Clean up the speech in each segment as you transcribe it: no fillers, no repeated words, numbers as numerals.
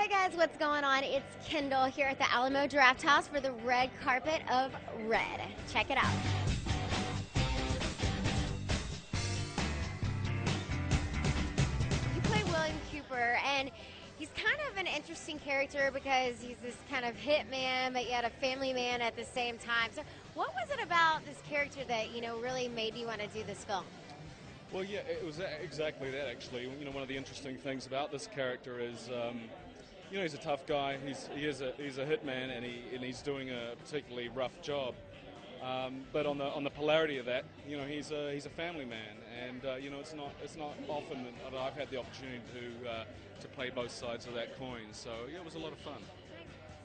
Hey guys, what's going on? It's Kendall here at the Alamo Draft House for the red carpet of Red. Check it out. You play William Cooper, and he's kind of an interesting character because he's this kind of hitman, but yet a family man at the same time. So what was it about this character that, really made you want to do this film? Well, yeah, it was exactly that, actually. One of the interesting things about this character is, he's a tough guy. He's a hitman, and he's doing a particularly rough job. But on the polarity of that, he's a family man, and it's not often that I've had the opportunity to play both sides of that coin. So yeah, it was a lot of fun.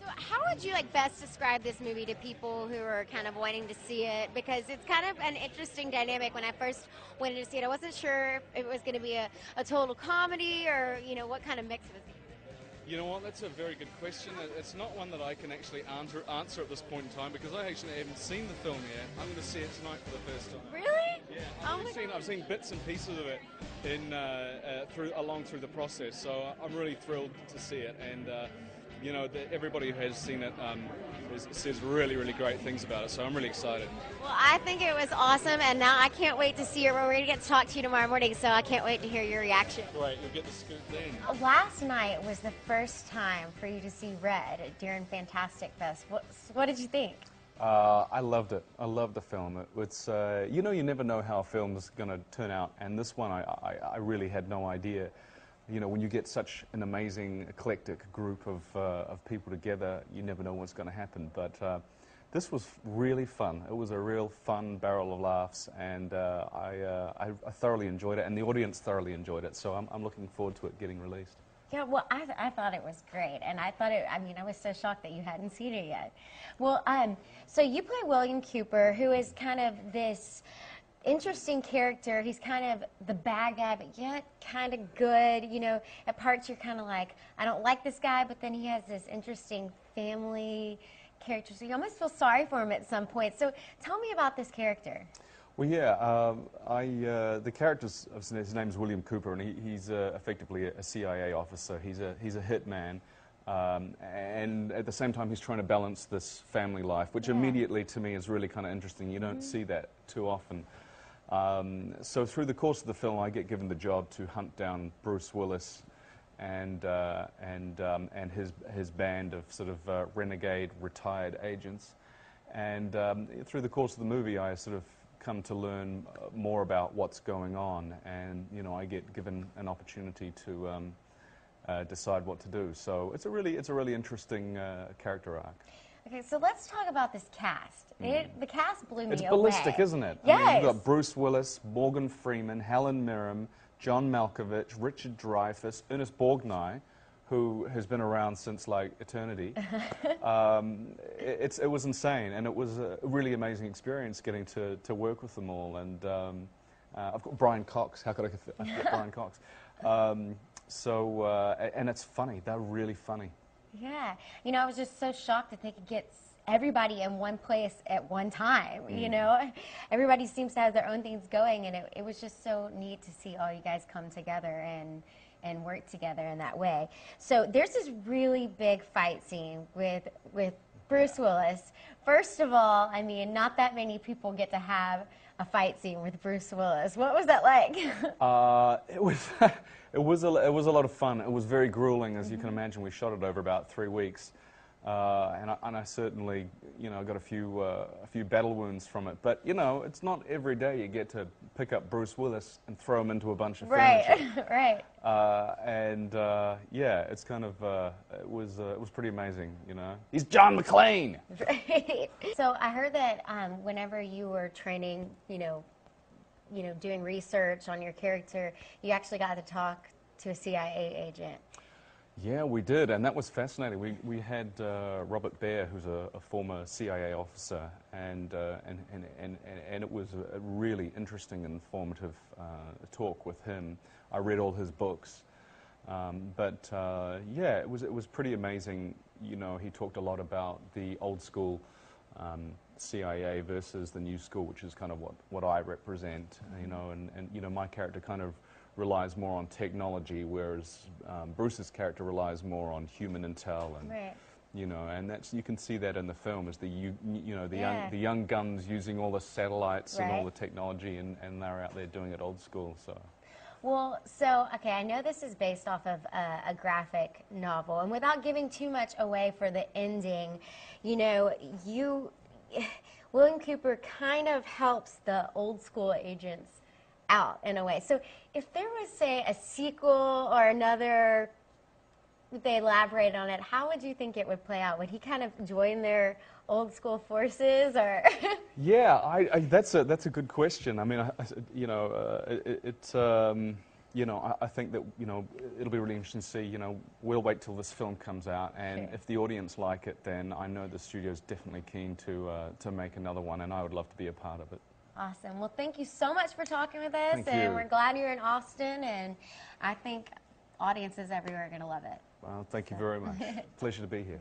So how would you best describe this movie to people who are kind of wanting to see it? Because it's kind of an interesting dynamic. When I first went in to see it, I wasn't sure if it was going to be a total comedy or, what kind of mix it was. You know what, that's a very good question. It's not one that I can actually answer at this point in time because I actually haven't seen the film yet. I'm going to see it tonight for the first time. Really? Yeah, I've seen bits and pieces of it along through the process, so I'm really thrilled to see it. And everybody who has seen it says really, really great things about it, so I'm really excited. Well, I think it was awesome, and now I can't wait to see it. We're going to get to talk to you tomorrow morning, so I can't wait to hear your reaction. Great, you'll get the scoop then. Last night was the first time for you to see Red during Fantastic Fest. What did you think? I loved it. I loved the film. It's you never know how a film is going to turn out, and this one I really had no idea. When you get such an amazing, eclectic group of people together, you never know what's going to happen. But this was really fun. It was a real fun barrel of laughs, and I thoroughly enjoyed it, and the audience thoroughly enjoyed it. So I'm looking forward to it getting released. Yeah, well, I thought it was great, and I was so shocked that you hadn't seen it yet. Well, so you play William Cooper, who is kind of this interesting character. He's kind of the bad guy, but yet kind of good. At parts you're kind of like, I don't like this guy, but then he has this interesting family character, so you almost feel sorry for him at some point. So tell me about this character. Well, yeah, the character's his name's William Cooper, and he's effectively a CIA officer. He's a hitman. And at the same time, he's trying to balance this family life, which immediately to me is really kind of interesting. You don't see that too often. So through the course of the film, I get given the job to hunt down Bruce Willis and his band of sort of renegade retired agents. And through the course of the movie, I sort of come to learn more about what's going on, and I get given an opportunity to decide what to do. So it's a really interesting character arc. Okay, so let's talk about this cast. The cast blew me away. It's ballistic, isn't it? Yes. I mean, you've got Bruce Willis, Morgan Freeman, Helen Mirren, John Malkovich, Richard Dreyfuss, Ernest Borgnine, who has been around since like eternity. It was insane, and it was a really amazing experience getting to work with them all. And I've got Brian Cox. How could I forget Brian Cox? And it's funny. They're really funny. Yeah. I was just so shocked that they could get everybody in one place at one time, Everybody seems to have their own things going, and it was just so neat to see all you guys come together and work together in that way. So there's this really big fight scene with Bruce Willis. First of all, not that many people get to have a fight scene with Bruce Willis. What was that like? It was a lot of fun. It was very grueling, as you can imagine. We shot it over about 3 weeks, and I certainly, got a few battle wounds from it. But it's not every day you get to pick up Bruce Willis and throw him into a bunch of furniture. Right. Yeah, it's kind of it was pretty amazing. He's John McClane. Right. So I heard that whenever you were training, doing research on your character, you actually got to talk to a CIA agent. Yeah, we did, and that was fascinating. We had Robert Baer, who's a former CIA officer, and it was a really interesting and informative talk with him. I read all his books, yeah, it was pretty amazing. He talked a lot about the old school CIA versus the new school, which is kind of what I represent. And my character kind of relies more on technology, whereas Bruce's character relies more on human intel and. Right. You know, and that's, you can see that in the film, is the young guns using all the satellites and all the technology, and they're out there doing it old school. So. Well, so okay, I know this is based off of a graphic novel, and without giving too much away for the ending, you know, William Cooper kind of helps the old school agents out in a way. So if there was, say, a sequel or another, if they elaborate on it, how would you think it would play out? Would he kind of join their old school forces, or? Yeah, that's a good question. I mean, you know, I think that, you know, it'll be really interesting to see. You know, we'll wait till this film comes out, and if the audience like it, then I know the studio's definitely keen to make another one, and I would love to be a part of it. Awesome. Well, thank you so much for talking with us, Thank and you. we're glad you're in Austin, and I think audiences everywhere are going to love it. Well, thank you very much. Pleasure to be here.